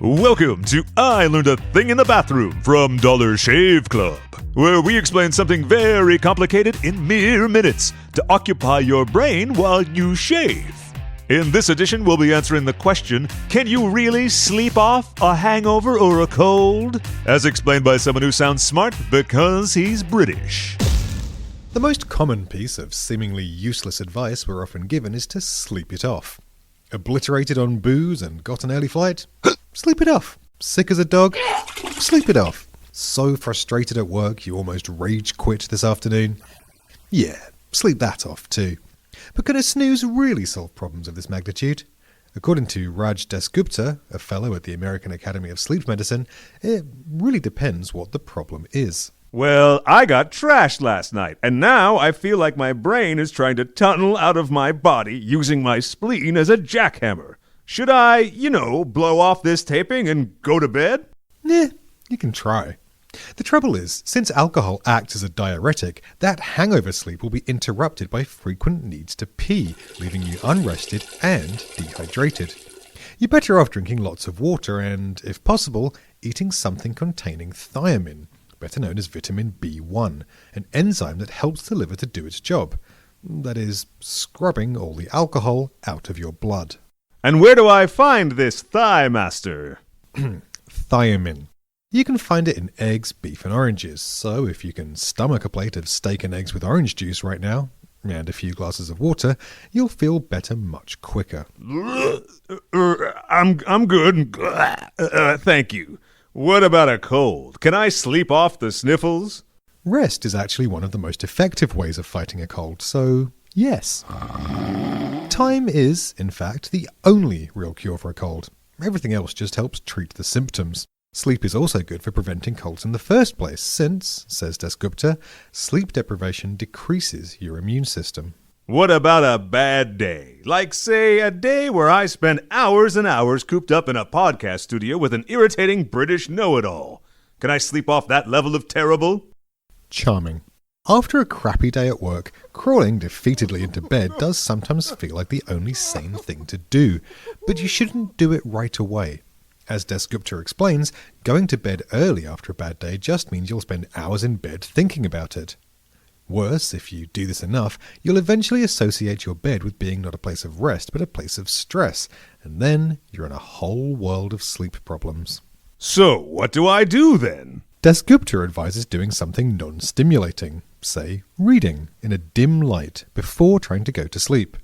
Welcome to I Learned a Thing in the Bathroom from Dollar Shave Club, where we explain something very complicated in mere minutes to occupy your brain while you shave. In this edition, we'll be answering the question, can you really sleep off a hangover or a cold? As explained by someone who sounds smart because he's British. The most common piece of seemingly useless advice we're often given is to sleep it off. Obliterated on booze and got an early flight? Sleep it off. Sick as a dog? Sleep it off. So frustrated at work you almost rage quit this afternoon? Yeah, sleep that off too. But can a snooze really solve problems of this magnitude? According to Raj Dasgupta, a fellow at the American Academy of Sleep Medicine, it really depends what the problem is. Well, I got trashed last night, and now I feel like my brain is trying to tunnel out of my body using my spleen as a jackhammer. Should I, blow off this taping and go to bed? Yeah, you can try. The trouble is, since alcohol acts as a diuretic, that hangover sleep will be interrupted by frequent needs to pee, leaving you unrested and dehydrated. You're better off drinking lots of water and, if possible, eating something containing thiamine, better known as vitamin B1, an enzyme that helps the liver to do its job. That is, scrubbing all the alcohol out of your blood. And where do I find this thigh master? Thiamine. You can find it in eggs, beef and oranges, so if you can stomach a plate of steak and eggs with orange juice right now, and a few glasses of water, you'll feel better much quicker. I'm good. Thank you. What about a cold? Can I sleep off the sniffles? Rest is actually one of the most effective ways of fighting a cold, so yes. Time is, in fact, the only real cure for a cold. Everything else just helps treat the symptoms. Sleep is also good for preventing colds in the first place since, says Dasgupta, sleep deprivation decreases your immune system. What about a bad day? Like, say, a day where I spend hours and hours cooped up in a podcast studio with an irritating British know-it-all. Can I sleep off that level of terrible? Charming. After a crappy day at work, crawling defeatedly into bed does sometimes feel like the only sane thing to do, but you shouldn't do it right away. As Dasgupta explains, going to bed early after a bad day just means you'll spend hours in bed thinking about it. Worse, if you do this enough, you'll eventually associate your bed with being not a place of rest, but a place of stress, and then you're in a whole world of sleep problems. So, what do I do then? Dasgupta advises doing something non-stimulating, say, reading in a dim light before trying to go to sleep.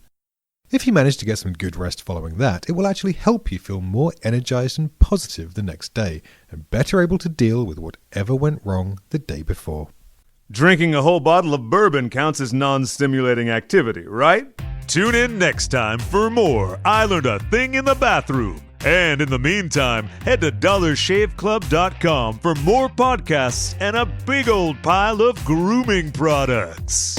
If you manage to get some good rest following that, it will actually help you feel more energized and positive the next day, and better able to deal with whatever went wrong the day before. Drinking a whole bottle of bourbon counts as non-stimulating activity, right? Tune in next time for more I Learned a Thing in the Bathroom. And in the meantime, head to dollarshaveclub.com for more podcasts and a big old pile of grooming products.